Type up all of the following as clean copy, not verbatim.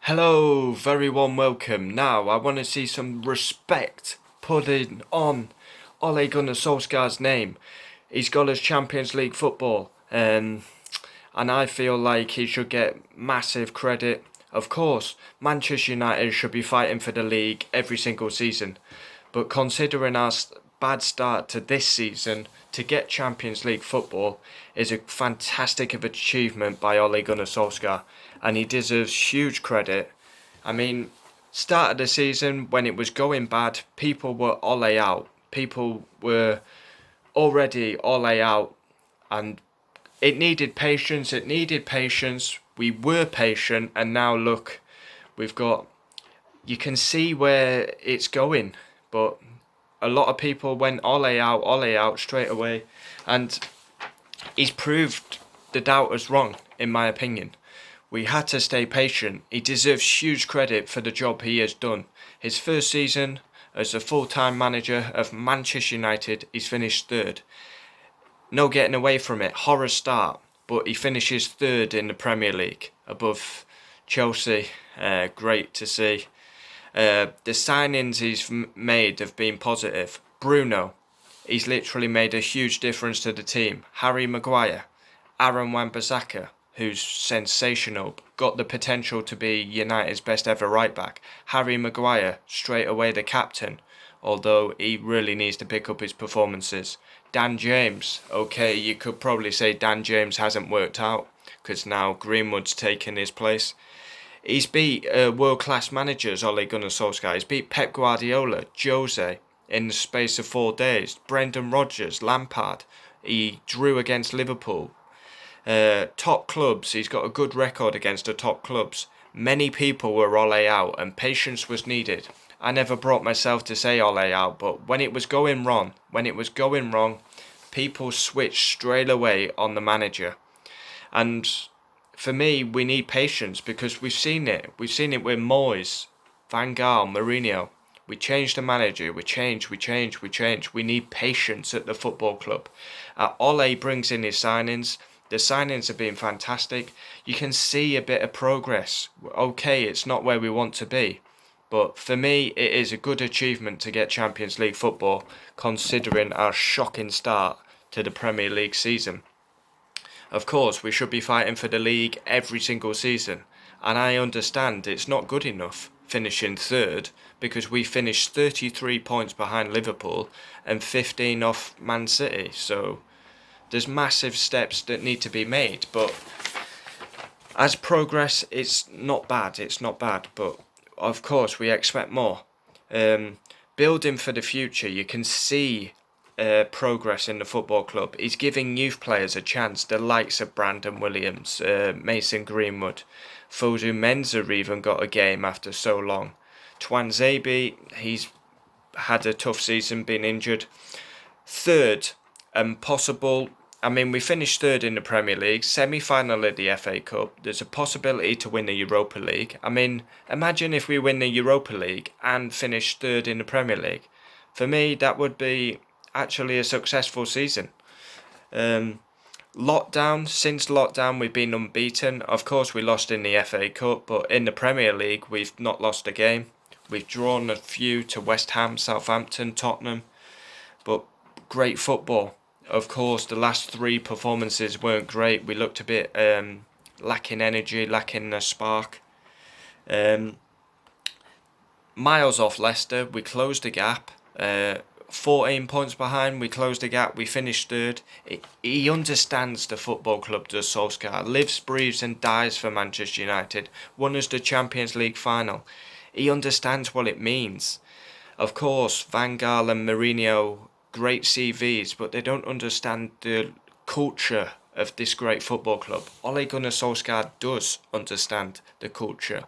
Hello, very warm welcome. Now, I want to see some respect put in on Ole Gunnar Solskjaer's name. He's got us Champions League football, and I feel like he should get massive credit. Of course, Manchester United should be fighting for the league every single season, but considering our bad start to this season, to get Champions League football is a fantastic of achievement by Ole Gunnar Solskjaer, and he deserves huge credit. I mean, start of the season when it was going bad, people were Ole out. People were already Ole out, and it needed patience. It needed patience. We were patient, and now look, we've got. You can see where it's going, but a lot of people went Ole out straight away, and he's proved the doubters wrong, in my opinion. We had to stay patient. He deserves huge credit for the job he has done. His first season as a full-time manager of Manchester United, he's finished third. No getting away from it. Horror start, but he finishes third in the Premier League, above Chelsea. Great to see. The signings he's made have been positive. Bruno, he's literally made a huge difference to the team. Harry Maguire, Aaron Wan-Bissaka, who's sensational, got the potential to be United's best ever right back. Harry Maguire, straight away the captain, although he really needs to pick up his performances. Dan James, okay, you could probably say Dan James hasn't worked out, because now Greenwood's taken his place. He's beat world-class managers, Ole Gunnar Solskjaer. He's beat Pep Guardiola, Jose, in the space of 4 days. Brendan Rodgers, Lampard. He drew against Liverpool. Top clubs, he's got a good record against the top clubs. Many people were Ole out, and patience was needed. I never brought myself to say Ole out, but when it was going wrong, people switched straight away on the manager. And for me, we need patience because we've seen it. We've seen it with Moyes, Van Gaal, Mourinho. We change the manager. We change. We need patience at the football club. Ole brings in his signings. The signings have been fantastic. You can see a bit of progress. Okay, it's not where we want to be. But for me, it is a good achievement to get Champions League football, considering our shocking start to the Premier League season. Of course, we should be fighting for the league every single season. And I understand it's not good enough finishing third, because we finished 33 points behind Liverpool and 15 off Man City. So there's massive steps that need to be made. But as progress, it's not bad. But of course, we expect more. Building for the future, you can see progress in the football club. He's giving youth players a chance, the likes of Brandon Williams, Mason Greenwood. Fosu Mensah even got a game after so long. Twanzebe, he's had a tough season, been injured. Third, we finished third in the Premier League, semi-final of the FA Cup. There's a possibility to win the Europa League. Imagine if we win the Europa League and finish third in the Premier League. For me, that would be actually a successful season. Since lockdown, we've been unbeaten. Of course, we lost in the FA Cup, but in the Premier League, we've not lost a game. We've drawn a few to West Ham, Southampton, Tottenham, but great football. Of course, the last 3 performances weren't great. We looked a bit lacking energy, lacking a spark. Miles off Leicester, we closed the gap. 14 points behind, we closed the gap, we finished third. He understands the football club, does Solskjaer. Lives, breathes and dies for Manchester United. Won us the Champions League final. He understands what it means. Of course, Van Gaal and Mourinho, great CVs, but they don't understand the culture of this great football club. Ole Gunnar Solskjaer does understand the culture.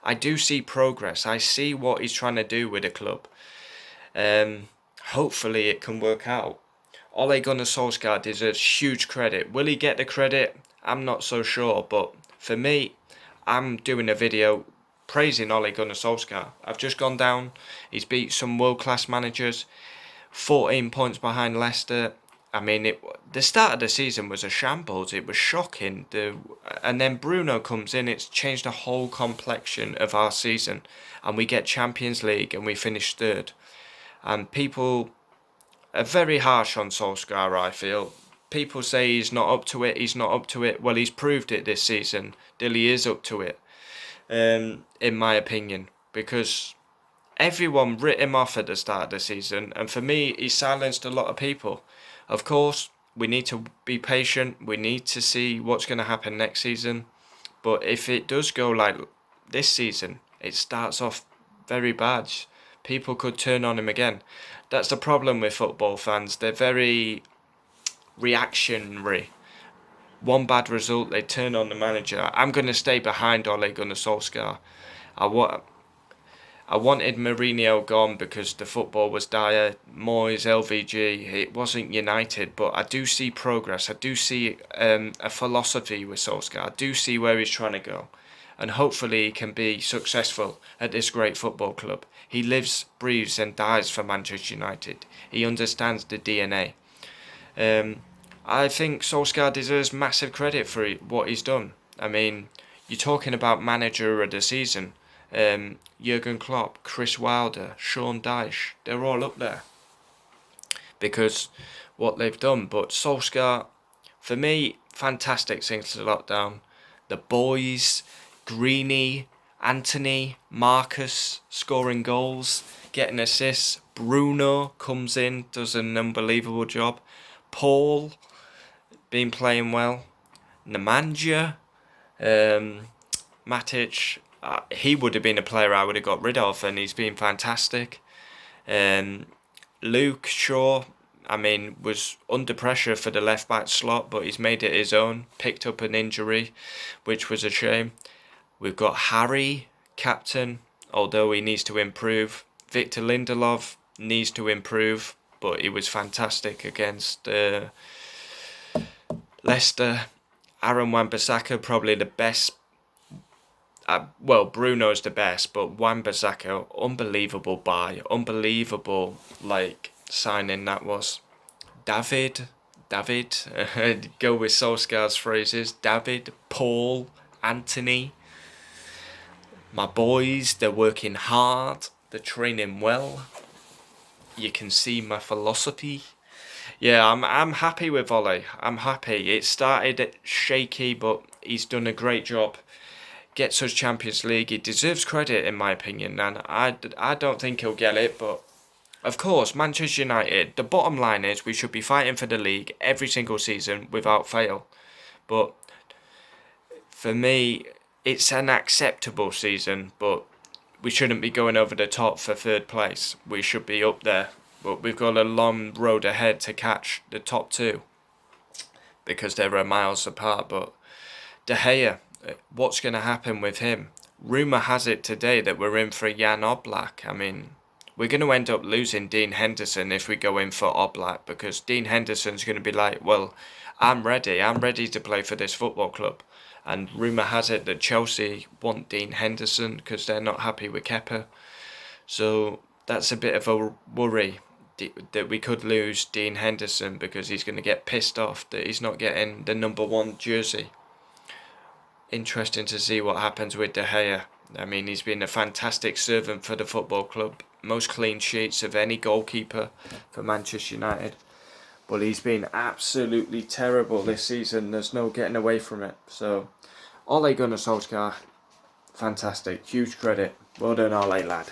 I do see progress. I see what he's trying to do with the club. Hopefully it can work out. Ole Gunnar Solskjaer deserves huge credit. Will he get the credit? I'm not so sure, but for me, I'm doing a video praising Ole Gunnar Solskjaer. I've just gone down. He's beat some world-class managers. 14 points behind Leicester. I mean, the start of the season was a shambles. It was shocking. And then Bruno comes in. It's changed the whole complexion of our season, and we get Champions League and we finish third. And people are very harsh on Solskjaer, I feel. People say he's not up to it. He's not up to it. Well, he's proved it this season. Dilly is up to it, in my opinion, because everyone writ him off at the start of the season, and for me, he silenced a lot of people. Of course, we need to be patient. We need to see what's going to happen next season. But if it does go like this season, it starts off very bad. People could turn on him again. That's the problem with football fans. They're very reactionary. One bad result, they turn on the manager. I'm going to stay behind Ole Gunnar Solskjaer. I wanted Mourinho gone because the football was dire. Moyes, LVG, it wasn't United, but I do see progress. I do see a philosophy with Solskjaer. I do see where he's trying to go. And hopefully he can be successful at this great football club. He lives, breathes and dies for Manchester United. He understands the DNA. I think Solskjaer deserves massive credit for what he's done. I mean, you're talking about manager of the season. Jurgen Klopp, Chris Wilder, Sean Dyche, they're all up there because what they've done. But Solskjaer, for me, fantastic since the lockdown. The boys, Greeny, Anthony, Marcus scoring goals, getting assists. Bruno comes in, does an unbelievable job. Paul been playing well. Nemanja, Matic. He would have been a player I would have got rid of, and he's been fantastic. Luke Shaw, I mean, was under pressure for the left back slot, but he's made it his own. Picked up an injury, which was a shame. We've got Harry, captain, although he needs to improve. Victor Lindelof needs to improve, but he was fantastic against Leicester. Aaron Wan-Bissaka, probably the best. Well, Bruno's the best, but Wan-Bissaka, unbelievable buy, unbelievable signing that was. David, go with Solskjaer's phrases. David, Paul, Anthony, my boys, they're working hard, they're training well. You can see my philosophy. Yeah, I'm happy with Ole. I'm happy. It started shaky, but he's done a great job. Gets us Champions League. He deserves credit, in my opinion, and I don't think he'll get it, but of course, Manchester United, the bottom line is we should be fighting for the league every single season without fail. But for me, it's an acceptable season, but we shouldn't be going over the top for third place. We should be up there, but we've got a long road ahead to catch the top two because they're miles apart. But De Gea, what's going to happen with him? Rumour has it today that we're in for Jan Oblak. I mean, we're going to end up losing Dean Henderson if we go in for Oblak, because Dean Henderson's going to be like, well, I'm ready to play for this football club. And rumour has it that Chelsea want Dean Henderson because they're not happy with Kepa. So that's a bit of a worry that we could lose Dean Henderson because he's going to get pissed off that he's not getting the number 1 jersey. Interesting to see what happens with De Gea. I mean, he's been a fantastic servant for the football club. Most clean sheets of any goalkeeper for Manchester United. But he's been absolutely terrible this season. There's no getting away from it. So, Ole Gunnar Solskjaer, fantastic. Huge credit. Well done, Ole, lad.